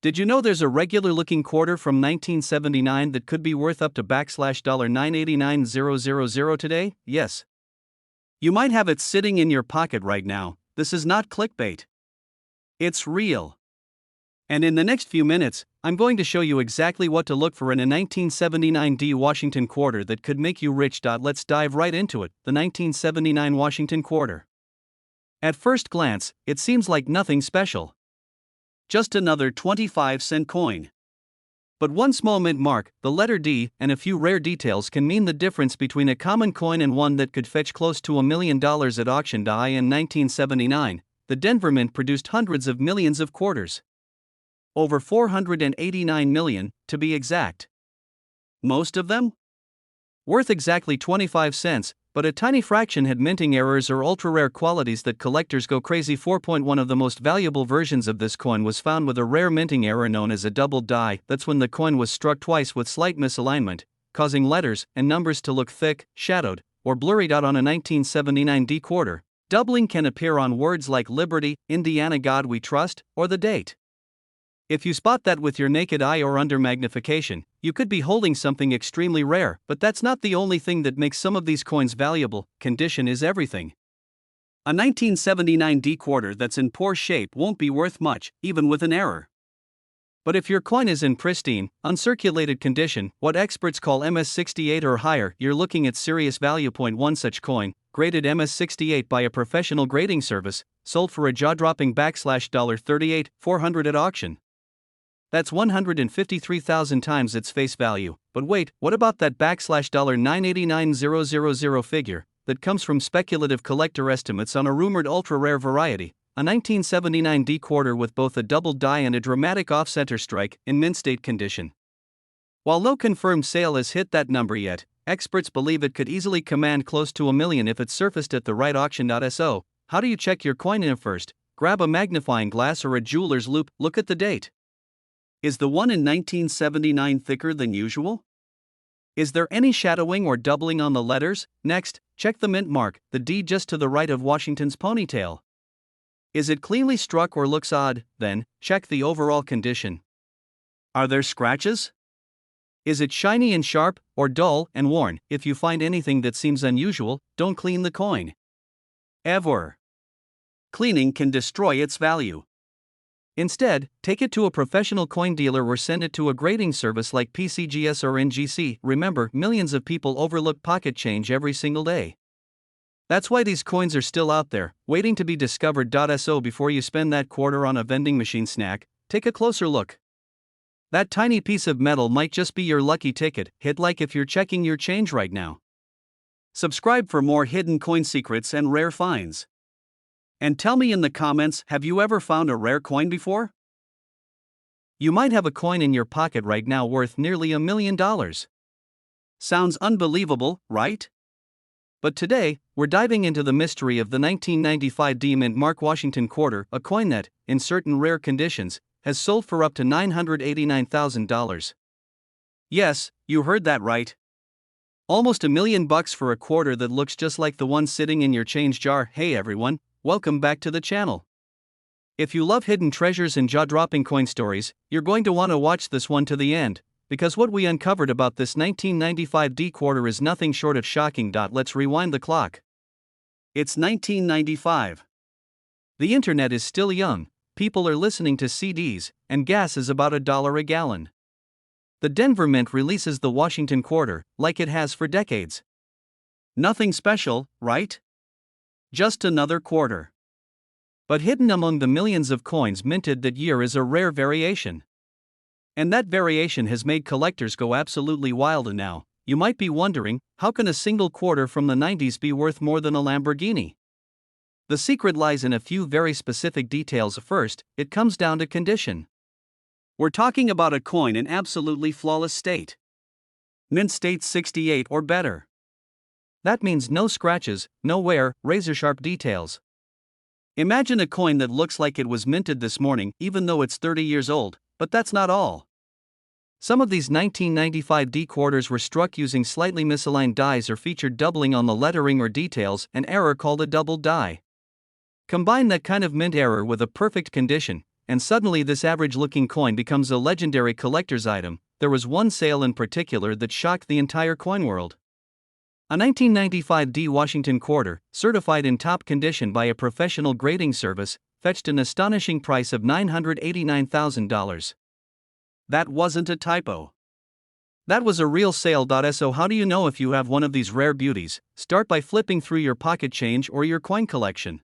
Did you know there's a regular looking quarter from 1979 that could be worth up to $989,000 today? Yes. You might have it sitting in your pocket right now. This is not clickbait. It's real. And in the next few minutes, I'm going to show you exactly what to look for in a 1979 D Washington quarter that could make you rich. Let's dive right into it. The 1979 Washington quarter. At first glance, it seems like nothing special. Just another 25-cent coin. But one small mint mark, the letter D, and a few rare details can mean the difference between a common coin and one that could fetch close to $1 million at auction. In 1979, the Denver Mint produced hundreds of millions of quarters. Over 489 million, to be exact. Most of them worth exactly 25 cents, but a tiny fraction had minting errors or ultra-rare qualities that collectors go crazy for. One of the most valuable versions of this coin was found with a rare minting error known as a double die. That's when the coin was struck twice with slight misalignment, causing letters and numbers to look thick, shadowed, or blurred out on a 1979 D quarter. Doubling can appear on words like Liberty, Indiana, God We Trust, or the date. If you spot that with your naked eye or under magnification, you could be holding something extremely rare, but that's not the only thing that makes some of these coins valuable. Condition is everything. A 1979 D quarter that's in poor shape won't be worth much, even with an error. But if your coin is in pristine, uncirculated condition, what experts call MS68 or higher, you're looking at serious value. One such coin, graded MS68 by a professional grading service, sold for a jaw-dropping $38,400 at auction. That's 153,000 times its face value. But wait, what about that $989,000 figure that comes from speculative collector estimates on a rumored ultra-rare variety, a 1979 D quarter with both a double die and a dramatic off-center strike in mint state condition? While no confirmed sale has hit that number yet, experts believe it could easily command close to $1 million if it surfaced at the right auction. So, how do you check your coin in? First, grab a magnifying glass or a jeweler's loupe, look at the date. Is the one in 1979 thicker than usual? Is there any shadowing or doubling on the letters? Next, check the mint mark, the D just to the right of Washington's ponytail. Is it cleanly struck or looks odd? Then, check the overall condition. Are there scratches? Is it shiny and sharp, or dull and worn? If you find anything that seems unusual, don't clean the coin. Ever. Cleaning can destroy its value. Instead, take it to a professional coin dealer or send it to a grading service like PCGS or NGC. Remember, millions of people overlook pocket change every single day. That's why these coins are still out there, waiting to be discovered. So before you spend that quarter on a vending machine snack, take a closer look. That tiny piece of metal might just be your lucky ticket. Hit like if you're checking your change right now. Subscribe for more hidden coin secrets and rare finds. And tell me in the comments, have you ever found a rare coin before? You might have a coin in your pocket right now worth nearly $1 million. Sounds unbelievable, right? But today, we're diving into the mystery of the 1995 D Mint Mark Washington quarter, a coin that, in certain rare conditions, has sold for up to $989,000. Yes, you heard that right. Almost $1 million for a quarter that looks just like the one sitting in your change jar. Hey everyone, welcome back to the channel. If you love hidden treasures and jaw-dropping coin stories, you're going to want to watch this one to the end, because what we uncovered about this 1995 D quarter is nothing short of shocking. Let's rewind the clock. It's 1995. The internet is still young, people are listening to CDs, and gas is about $1 a gallon. The Denver Mint releases the Washington quarter, like it has for decades. Nothing special, right? Just another quarter. But hidden among the millions of coins minted that year is a rare variation. And that variation has made collectors go absolutely wild. And now, you might be wondering, how can a single quarter from the 90s be worth more than a Lamborghini? The secret lies in a few very specific details. First, it comes down to condition. We're talking about a coin in absolutely flawless state. Mint state 68 or better. That means no scratches, no wear, razor-sharp details. Imagine a coin that looks like it was minted this morning, even though it's 30 years old, but that's not all. Some of these 1995 D quarters were struck using slightly misaligned dies or featured doubling on the lettering or details, an error called a double die. Combine that kind of mint error with a perfect condition, and suddenly this average-looking coin becomes a legendary collector's item. There was one sale in particular that shocked the entire coin world. A 1995 D Washington quarter, certified in top condition by a professional grading service, fetched an astonishing price of $989,000. That wasn't a typo. That was a real sale. So how do you know if you have one of these rare beauties? Start by flipping through your pocket change or your coin collection.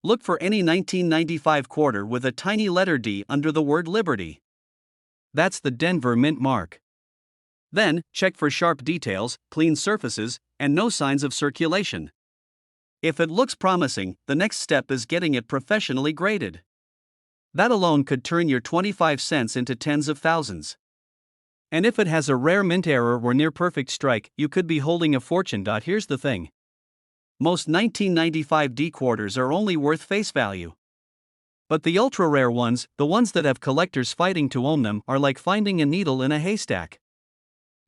Look for any 1995 quarter with a tiny letter D under the word Liberty. That's the Denver Mint mark. Then, check for sharp details, clean surfaces, and no signs of circulation. If it looks promising, the next step is getting it professionally graded. That alone could turn your 25 cents into tens of thousands. And if it has a rare mint error or near perfect strike, you could be holding a fortune. Here's the thing. Most 1995 D quarters are only worth face value. But the ultra rare ones, the ones that have collectors fighting to own them, are like finding a needle in a haystack.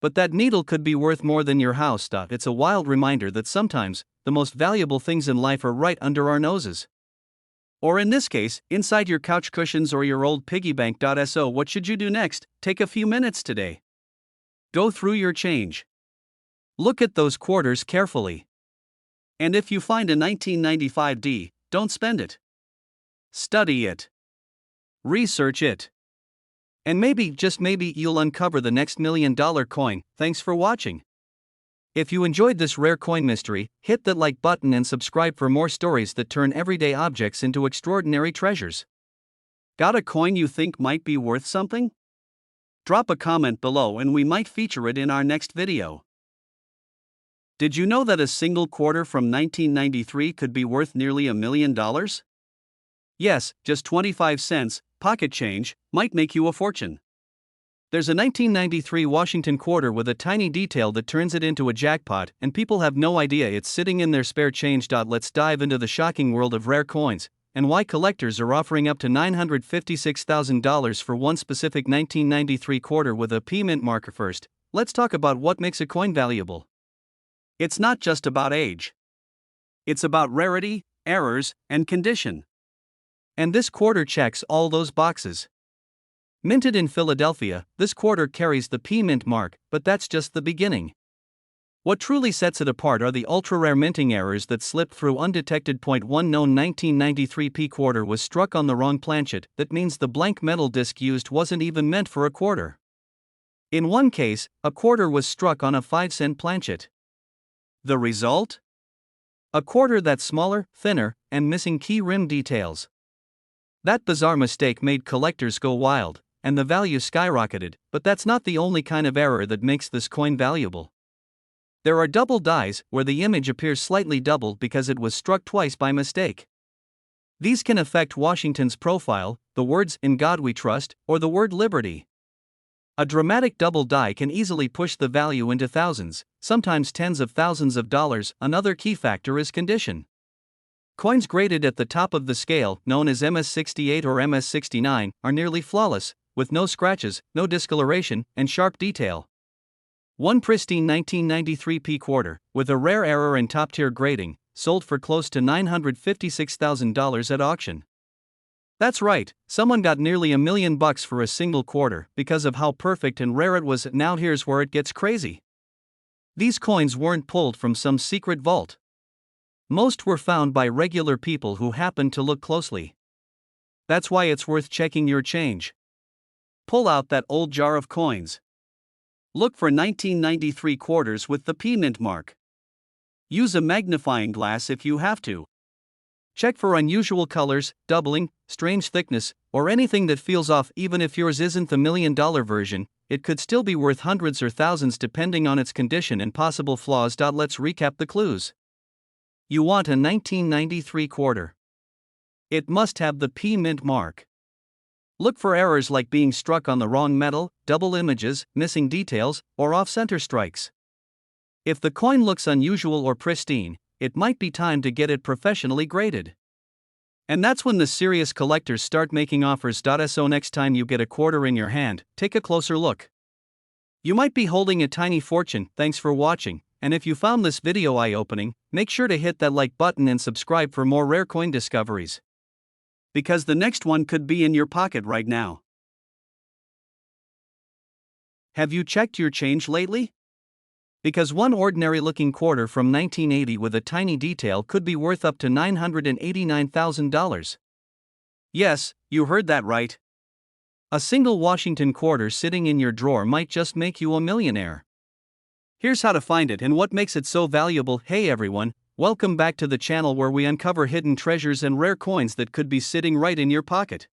But that needle could be worth more than your house. It's a wild reminder that sometimes, the most valuable things in life are right under our noses. Or in this case, inside your couch cushions or your old piggy bank. So what should you do next? Take a few minutes today. Go through your change. Look at those quarters carefully. And if you find a 1995 D, don't spend it. Study it. Research it. And maybe, just maybe, you'll uncover the next $1 million coin. Thanks for watching. If you enjoyed this rare coin mystery, hit that like button and subscribe for more stories that turn everyday objects into extraordinary treasures. Got a coin you think might be worth something? Drop a comment below and we might feature it in our next video. Did you know that a single quarter from 1993 could be worth nearly $1 million? Yes, just 25 cents, pocket change, might make you a fortune. There's a 1993 Washington quarter with a tiny detail that turns it into a jackpot, and people have no idea it's sitting in their spare change. Let's dive into the shocking world of rare coins, and why collectors are offering up to $956,000 for one specific 1993 quarter with a P mint marker. First, let's talk about what makes a coin valuable. It's not just about age. It's about rarity, errors, and condition. And this quarter checks all those boxes. Minted in Philadelphia, this quarter carries the P mint mark, but that's just the beginning. What truly sets it apart are the ultra-rare minting errors that slip through undetected. One known 1993 P quarter was struck on the wrong planchet. That means the blank metal disc used wasn't even meant for a quarter. In one case, a quarter was struck on a 5-cent planchet. The result? A quarter that's smaller, thinner, and missing key rim details. That bizarre mistake made collectors go wild, and the value skyrocketed, but that's not the only kind of error that makes this coin valuable. There are double dies, where the image appears slightly doubled because it was struck twice by mistake. These can affect Washington's profile, the words "In God We Trust," or the word "Liberty." A dramatic double die can easily push the value into thousands, sometimes tens of thousands of dollars. Another key factor is condition. Coins graded at the top of the scale, known as MS68 or MS69, are nearly flawless, with no scratches, no discoloration, and sharp detail. One pristine 1993 P quarter, with a rare error and top-tier grading, sold for close to $956,000 at auction. That's right, someone got nearly $1 million for a single quarter because of how perfect and rare it was. Now here's where it gets crazy. These coins weren't pulled from some secret vault. Most were found by regular people who happened to look closely. That's why it's worth checking your change. Pull out that old jar of coins. Look for 1993 quarters with the P mint mark. Use a magnifying glass if you have to. Check for unusual colors, doubling, strange thickness, or anything that feels off. Even if yours isn't the $1 million version, it could still be worth hundreds or thousands depending on its condition and possible flaws. Let's recap the clues. You want a 1993 quarter. It must have the P mint mark. Look for errors like being struck on the wrong metal, double images, missing details, or off-center strikes. If the coin looks unusual or pristine, it might be time to get it professionally graded. And that's when the serious collectors start making offers. So next time you get a quarter in your hand, take a closer look. You might be holding a tiny fortune. Thanks for watching. And if you found this video eye-opening, make sure to hit that like button and subscribe for more rare coin discoveries. Because the next one could be in your pocket right now. Have you checked your change lately? Because one ordinary looking quarter from 1980 with a tiny detail could be worth up to $989,000. Yes, you heard that right. A single Washington quarter sitting in your drawer might just make you a millionaire. Here's how to find it and what makes it so valuable. Hey everyone, welcome back to the channel where we uncover hidden treasures and rare coins that could be sitting right in your pocket.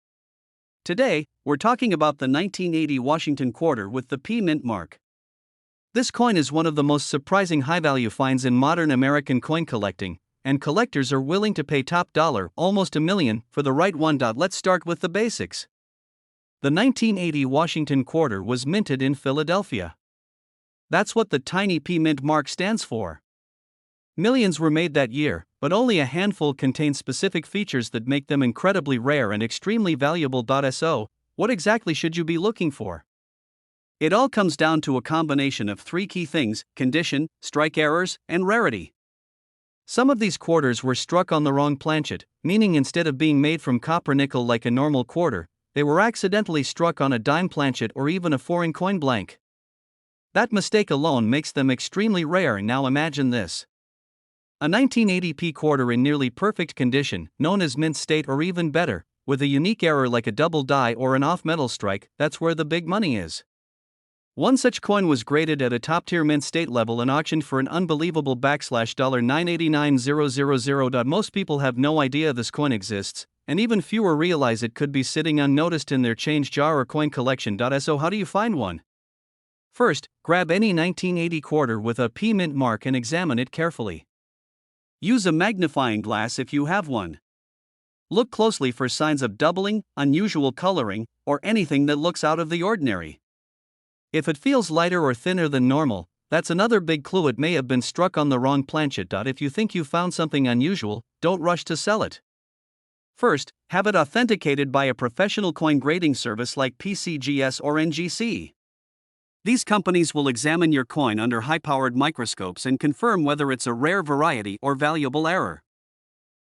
Today, we're talking about the 1980 Washington quarter with the P Mint mark. This coin is one of the most surprising high-value finds in modern American coin collecting, and collectors are willing to pay top dollar, almost $1 million, for the right one. Let's start with the basics. The 1980 Washington quarter was minted in Philadelphia. That's what the tiny P Mint mark stands for. Millions were made that year, but only a handful contain specific features that make them incredibly rare and extremely valuable. So, what exactly should you be looking for? It all comes down to a combination of three key things: condition, strike errors, and rarity. Some of these quarters were struck on the wrong planchet, meaning instead of being made from copper nickel like a normal quarter, they were accidentally struck on a dime planchet or even a foreign coin blank. That mistake alone makes them extremely rare. Now imagine this. A 1980p quarter in nearly perfect condition, known as mint state or even better, with a unique error like a double die or an off-metal strike. That's where the big money is. One such coin was graded at a top-tier mint state level and auctioned for an unbelievable $989,000. Most people have no idea this coin exists, and even fewer realize it could be sitting unnoticed in their change jar or coin collection. So how do you find one? First, grab any 1980 quarter with a P Mint mark and examine it carefully. Use a magnifying glass if you have one. Look closely for signs of doubling, unusual coloring, or anything that looks out of the ordinary. If it feels lighter or thinner than normal, that's another big clue it may have been struck on the wrong planchet. If you think you found something unusual, don't rush to sell it. First, have it authenticated by a professional coin grading service like PCGS or NGC. These companies will examine your coin under high-powered microscopes and confirm whether it's a rare variety or valuable error.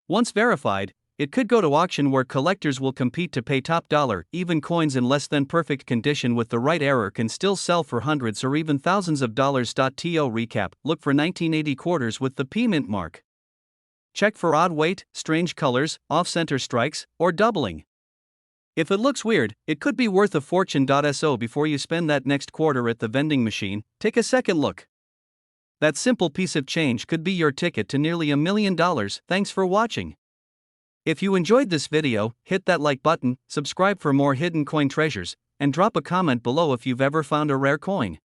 Once verified, it could go to auction where collectors will compete to pay top dollar. Even coins in less than perfect condition with the right error can still sell for hundreds or even thousands of dollars. To recap, look for 1980 quarters with the P Mint mark. Check for odd weight, strange colors, off-center strikes, or doubling. If it looks weird, it could be worth a fortune. So before you spend that next quarter at the vending machine, take a second look. That simple piece of change could be your ticket to nearly $1 million. Thanks for watching. If you enjoyed this video, hit that like button, subscribe for more hidden coin treasures, and drop a comment below if you've ever found a rare coin.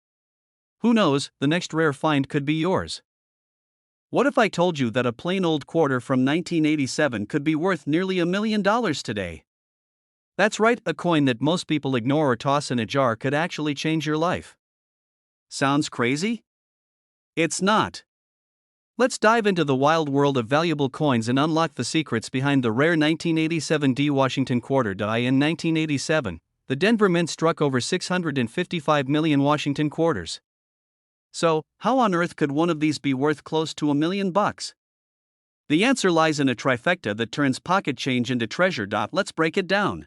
Who knows, the next rare find could be yours. What if I told you that a plain old quarter from 1987 could be worth nearly $1 million today? That's right, a coin that most people ignore or toss in a jar could actually change your life. Sounds crazy? It's not. Let's dive into the wild world of valuable coins and unlock the secrets behind the rare 1987 D Washington quarter. In 1987, the Denver Mint struck over 655 million Washington quarters. So, how on earth could one of these be worth close to $1 million? The answer lies in a trifecta that turns pocket change into treasure. Let's break it down.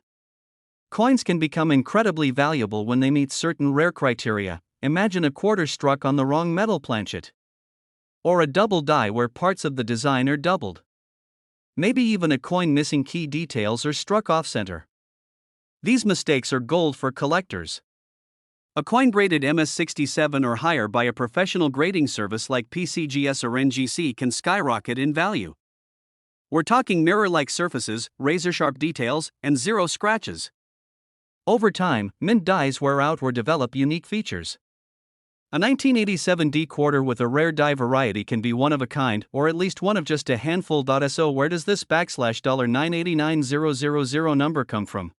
Coins can become incredibly valuable when they meet certain rare criteria. Imagine a quarter struck on the wrong metal planchet. Or a double die where parts of the design are doubled. Maybe even a coin missing key details or struck off-center. These mistakes are gold for collectors. A coin graded MS67 or higher by a professional grading service like PCGS or NGC can skyrocket in value. We're talking mirror-like surfaces, razor-sharp details, and zero scratches. Over time, mint dies wear out or develop unique features. A 1987 D quarter with a rare die variety can be one of a kind, or at least one of just a handful. So where does this $989,000 number come from?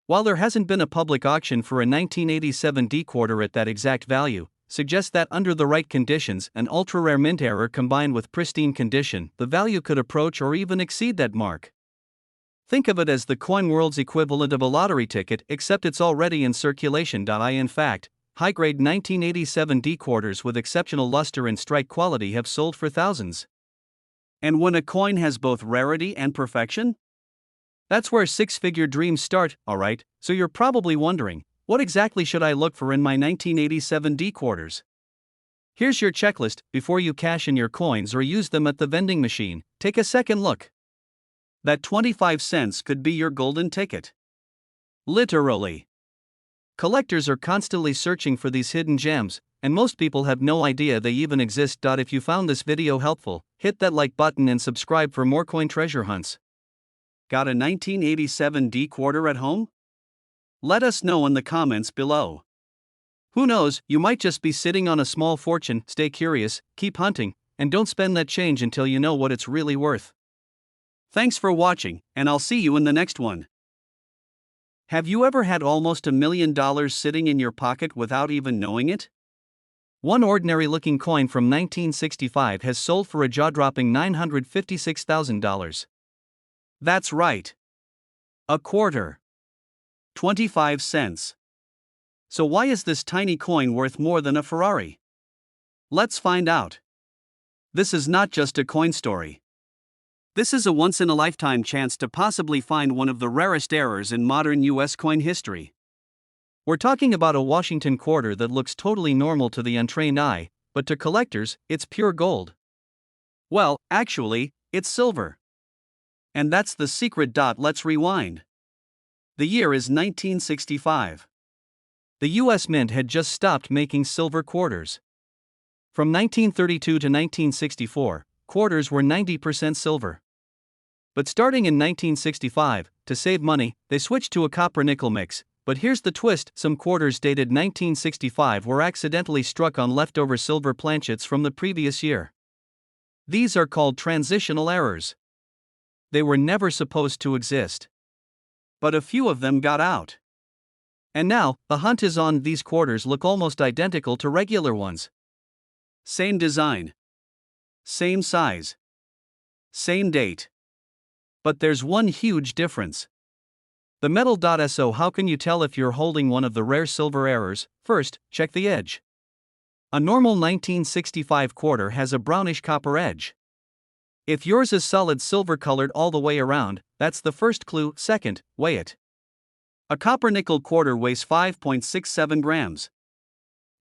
While there hasn't been a public auction for a 1987 D quarter at that exact value, suggests that under the right conditions, an ultra-rare mint error combined with pristine condition, the value could approach or even exceed that mark. Think of it as the coin world's equivalent of a lottery ticket, except it's already in circulation. In fact, high-grade 1987 D quarters with exceptional luster and strike quality have sold for thousands. And when a coin has both rarity and perfection? That's where six-figure dreams start, alright? So you're probably wondering, what exactly should I look for in my 1987 D quarters? Here's your checklist before you cash in your coins or use them at the vending machine. Take a second look. That 25 cents could be your golden ticket. Literally. Collectors are constantly searching for these hidden gems, and most people have no idea they even exist. If you found this video helpful, hit that like button and subscribe for more coin treasure hunts. Got a 1987 D quarter at home? Let us know in the comments below. Who knows, you might just be sitting on a small fortune. Stay curious, keep hunting, and don't spend that change until you know what it's really worth. Thanks for watching, and I'll see you in the next one. Have you ever had almost $1 million sitting in your pocket without even knowing it? One ordinary-looking coin from 1965 has sold for a jaw-dropping $956,000. That's right. A quarter. 25 cents. So why is this tiny coin worth more than a Ferrari? Let's find out. This is not just a coin story. This is a once-in-a-lifetime chance to possibly find one of the rarest errors in modern US coin history. We're talking about a Washington quarter that looks totally normal to the untrained eye, but to collectors, it's pure gold. Well, actually, it's silver. And that's the secret. Let's rewind. The year is 1965. The US Mint had just stopped making silver quarters. From 1932 to 1964, quarters were 90% silver. But starting in 1965, to save money, they switched to a copper-nickel mix. But here's the twist: some quarters dated 1965 were accidentally struck on leftover silver planchets from the previous year. These are called transitional errors. They were never supposed to exist. But a few of them got out. And now, the hunt is on. These quarters look almost identical to regular ones. Same design. Same size. Same date. But there's one huge difference. The metal. So how can you tell if you're holding one of the rare silver errors? First, check the edge. A normal 1965 quarter has a brownish copper edge. If yours is solid silver colored all the way around, that's the first clue. Second, weigh it. A copper-nickel quarter weighs 5.67 grams.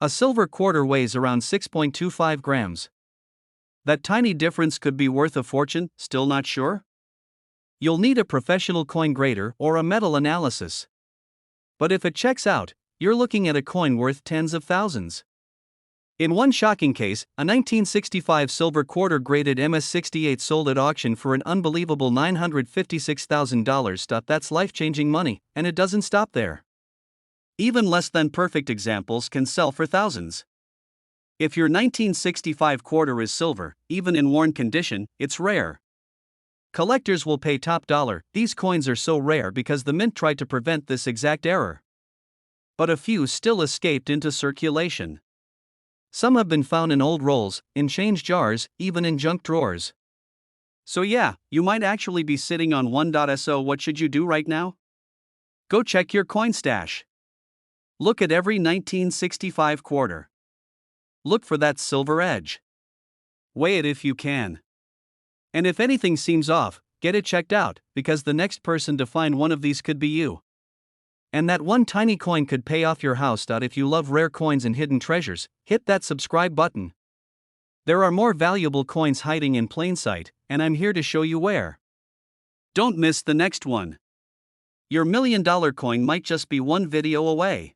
A silver quarter weighs around 6.25 grams. That tiny difference could be worth a fortune. Still not sure? You'll need a professional coin grader or a metal analysis. But if it checks out, you're looking at a coin worth tens of thousands. In one shocking case, a 1965 silver quarter graded MS-68 sold at auction for an unbelievable $956,000. That's life-changing money, and it doesn't stop there. Even less than perfect examples can sell for thousands. If your 1965 quarter is silver, even in worn condition, it's rare. Collectors will pay top dollar. These coins are so rare because the mint tried to prevent this exact error. But a few still escaped into circulation. Some have been found in old rolls, in change jars, even in junk drawers. So yeah, you might actually be sitting on one. So what should you do right now? Go check your coin stash. Look at every 1965 quarter. Look for that silver edge. Weigh it if you can. And if anything seems off, get it checked out, because the next person to find one of these could be you. And that one tiny coin could pay off your house. If you love rare coins and hidden treasures, hit that subscribe button. There are more valuable coins hiding in plain sight, and I'm here to show you where. Don't miss the next one. Your $1 million coin might just be one video away.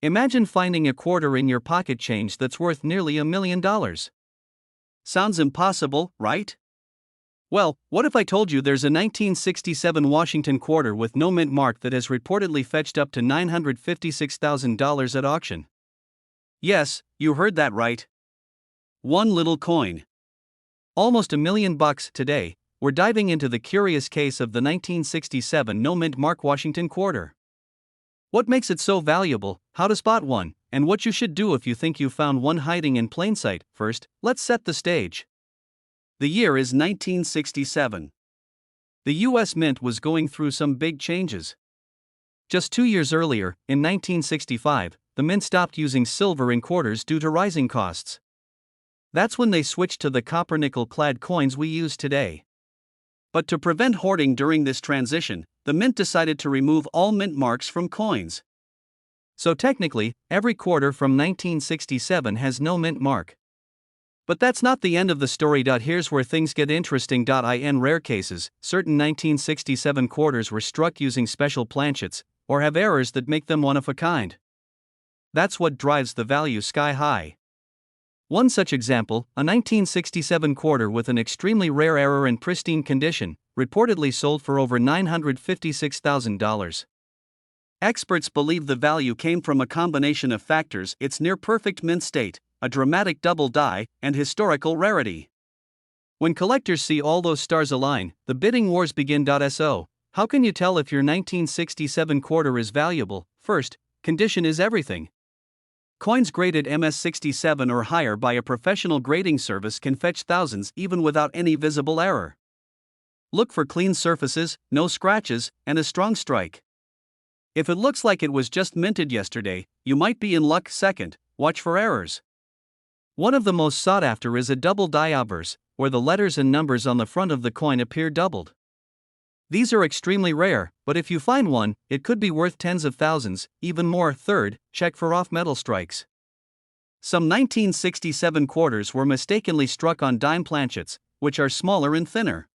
Imagine finding a quarter in your pocket change that's worth nearly $1 million. Sounds impossible, right? Well, what if I told you there's a 1967 Washington quarter with no mint mark that has reportedly fetched up to $956,000 at auction? Yes, you heard that right. One little coin. Almost $1 million today. We're diving into the curious case of the 1967 no mint mark Washington quarter. What makes it so valuable, how to spot one, and what you should do if you think you found one hiding in plain sight. First, let's set the stage. The year is 1967. The US Mint was going through some big changes. Just 2 years earlier, in 1965, the Mint stopped using silver in quarters due to rising costs. That's when they switched to the copper-nickel-clad coins we use today. But to prevent hoarding during this transition, the mint decided to remove all mint marks from coins. So technically, every quarter from 1967 has no mint mark. But that's not the end of the story. Here's where things get interesting. In rare cases, certain 1967 quarters were struck using special planchets, or have errors that make them one of a kind. That's what drives the value sky high. One such example, a 1967 quarter with an extremely rare error in pristine condition, reportedly sold for over $956,000. Experts believe the value came from a combination of factors: its near-perfect mint state, a dramatic double die, and historical rarity. When collectors see all those stars align, the bidding wars begin. So, how can you tell if your 1967 quarter is valuable? First, condition is everything. Coins graded MS67 or higher by a professional grading service can fetch thousands even without any visible error. Look for clean surfaces, no scratches, and a strong strike. If it looks like it was just minted yesterday, you might be in luck. Second, watch for errors. One of the most sought after is a double die obverse, where the letters and numbers on the front of the coin appear doubled. These are extremely rare, but if you find one, it could be worth tens of thousands, even more. Third, check for off-metal strikes. Some 1967 quarters were mistakenly struck on dime planchets, which are smaller and thinner.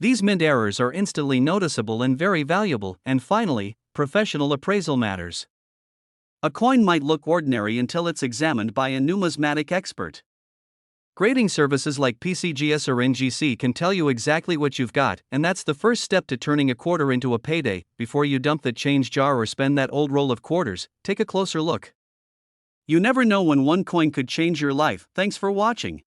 These mint errors are instantly noticeable and very valuable. And finally, professional appraisal matters. A coin might look ordinary until it's examined by a numismatic expert. Grading services like PCGS or NGC can tell you exactly what you've got, and that's the first step to turning a quarter into a payday. Before you dump that change jar or spend that old roll of quarters, take a closer look. You never know when one coin could change your life. Thanks for watching.